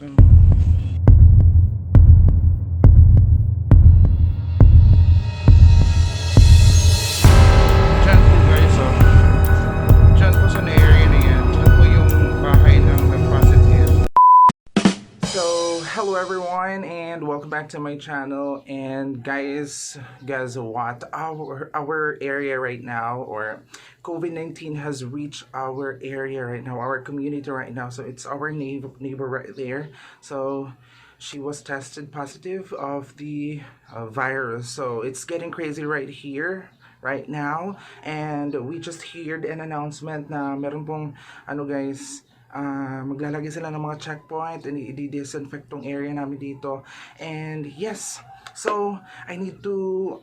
So, dyan po guys, oh. Dyan po sa area na yan. Dyan po yung bahay ng nag-positive. So, hello everyone and welcome back to my channel. And guys what? Our area right now, or COVID-19 has reached our area right now, our community right now. So it's our neighbor right there. So she was tested positive of the virus. So it's getting crazy right here right now, and we just heard an announcement na meron pong guys, maglalagay sila ng mga checkpoint and i-disinfect tong area namin dito. And yes, so I need to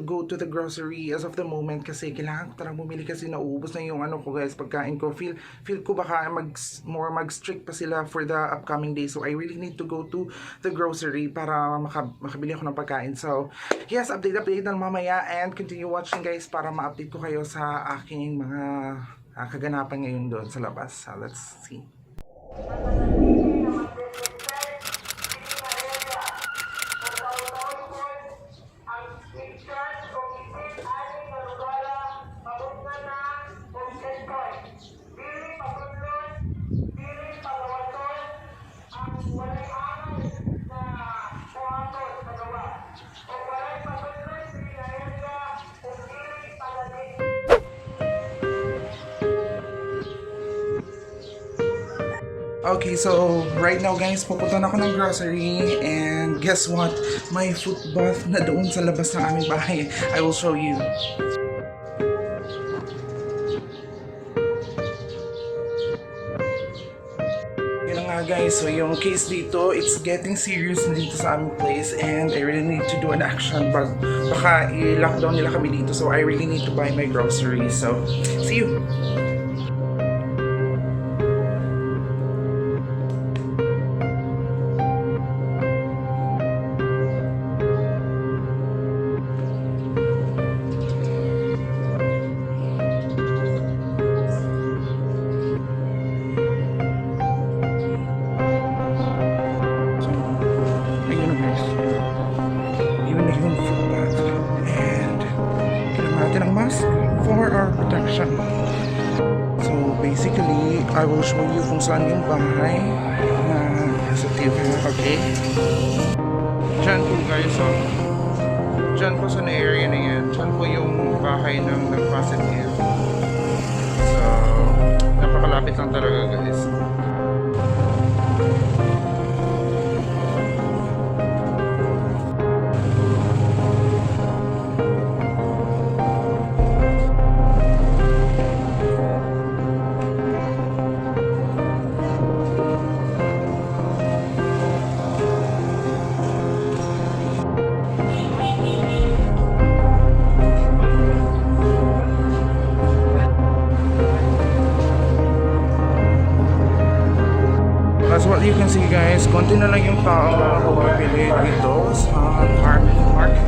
go to the grocery as of the moment kasi kailangan ko talagang bumili kasi nauubos na yung ko guys, pagkain ko. Feel ko baka mag-strict pa sila for the upcoming days. So I really need to go to the grocery para makabili ako ng pagkain. So yes, update na mamaya, and continue watching guys para ma-update ko kayo sa aking mga kaganapan ngayon doon sa labas. So let's see. Okay, so right now guys, pupunta na ako ng grocery, and guess what? May foot bath na doon sa labas ng aming bahay. I will show you. Yun nga guys, so yung case dito, it's getting serious na dito sa aming place, and I really need to do an action. Baka i-lockdown nila kami dito, so I really need to buy my groceries. So, see you! For our protection. So basically, I will show you kung saan yung bahay na positive. Okay? Diyan po guys, so diyan po sa area na yan. Diyan po yung bahay ng nag-positive. So napakalapit lang talaga guys. As what you can see guys, konti na lang yung tao na bumibili dito sa Carmen Market.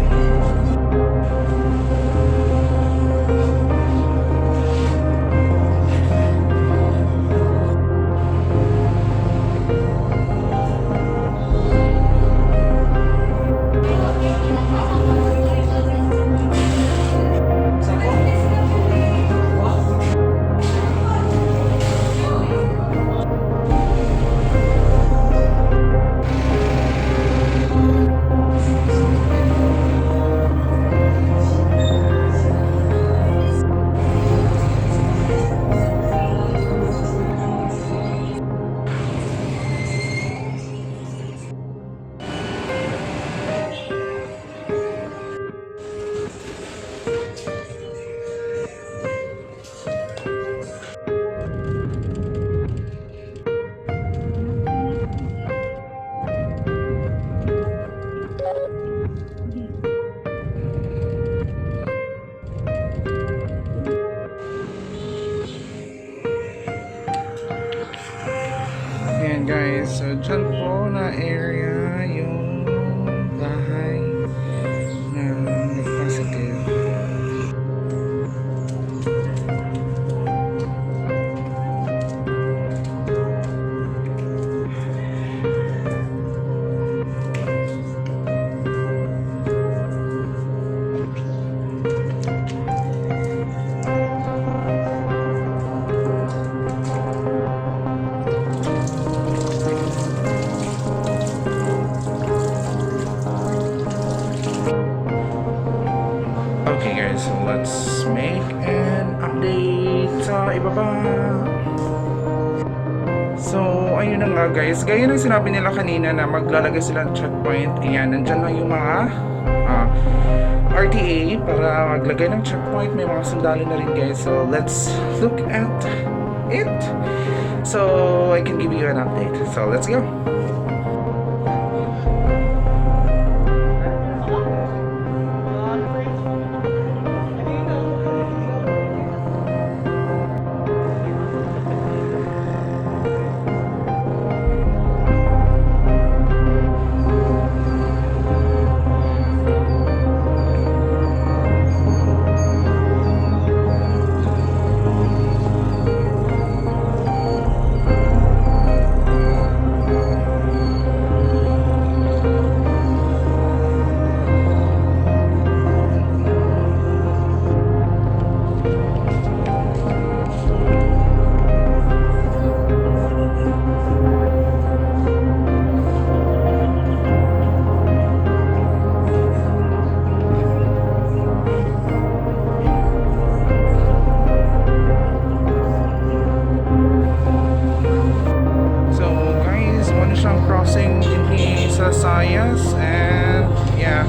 Guys, so dyan po na area yung bahay na nag-positive. ibaba. So, ayun na nga guys. Gaya ng sinabi nila kanina na maglalagay sila ng checkpoint. Ayan, nandyan lang yung mga RTA para maglagay ng checkpoint. May mga sundalo na rin guys. So, let's look at it. So, I can give you an update. So, let's go. Crossing din sa Zayas, and yeah,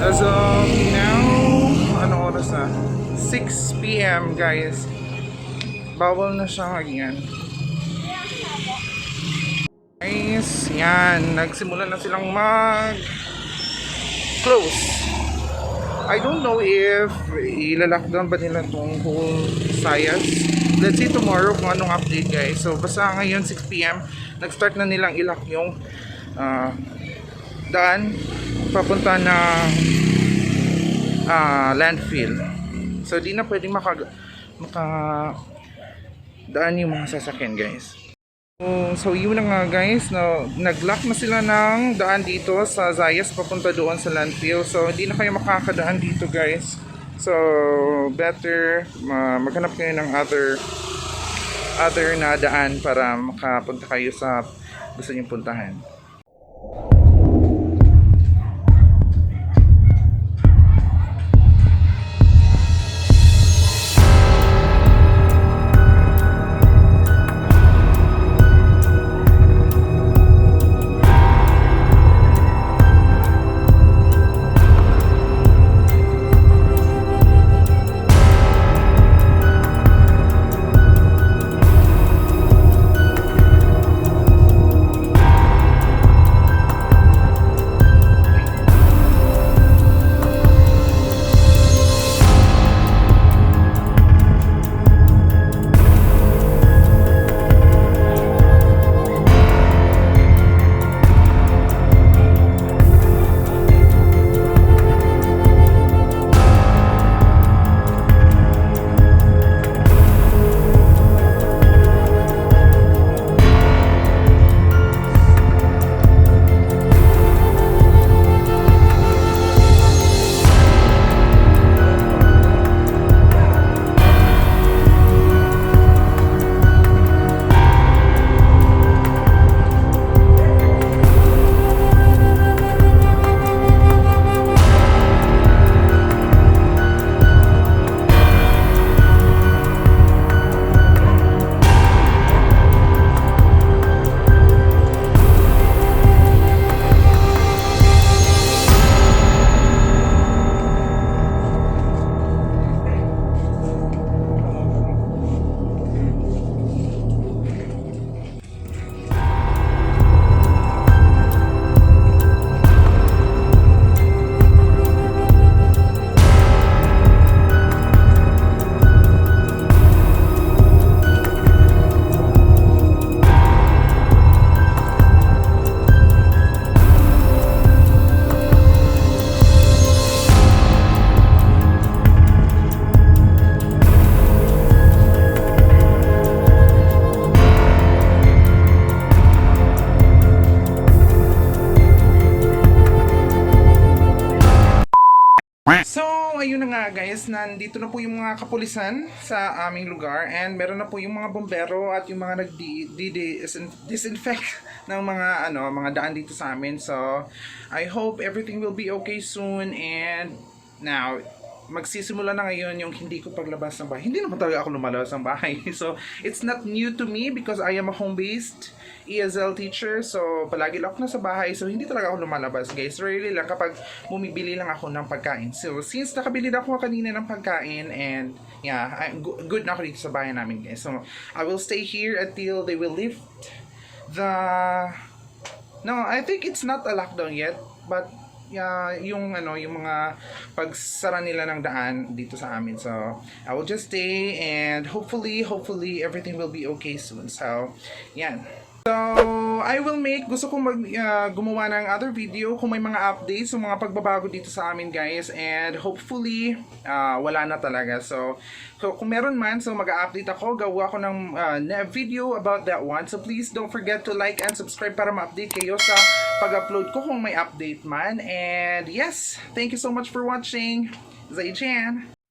as of now, ano oras na? 6 PM guys. Bawal na siya ngayon. Guys, yan, nagsimula na silang mag-close. I don't know if ila-lockdown ba nila itong whole Zayas. Let's see tomorrow kung anong update guys. So basta ngayon 6 PM nag-start na nilang ilock yung daan papunta na landfill. So di na pwedeng daan yung mga sasakyan guys. So yun na nga guys, nag-lock na sila ng daan dito sa Zayas papunta doon sa landfill. So hindi na kayo makakadaan dito guys. So better maghanap kayo ng other na daan para makapunta kayo sa gusto niyong puntahan. ayun na nga guys, nandito na po yung mga kapulisan sa aming lugar, and meron na po yung mga bombero at yung mga nag-disinfect ng mga mga daan dito sa amin. So I hope everything will be okay soon, and now magsisimula na ngayon yung hindi ko paglabas ng bahay. Hindi naman talaga ako lumalabas ng bahay. So, it's not new to me because I am a home-based ESL teacher. So, palagi lang ako nasa bahay. So, hindi talaga ako lumalabas, guys. Rarely lang kapag bumibili lang ako ng pagkain. So, since nakabili na ako kanina ng pagkain and yeah, good na ako dito sa bahay namin, guys. So, I will stay here until they will lift the... No, I think it's not a lockdown yet, but yung mga pagsara nila ng daan dito sa amin. So, I will just stay and hopefully everything will be okay soon. So, yan. So, I will gusto kong gumawa ng other video kung may mga updates o mga pagbabago dito sa amin, guys, and hopefully wala na talaga. So kung meron man, so mag-update ako, gawa ko ng video about that one. So please don't forget to like and subscribe para ma-update kayo sa pag-upload ko kung may update man. And yes, thank you so much for watching. Zayas.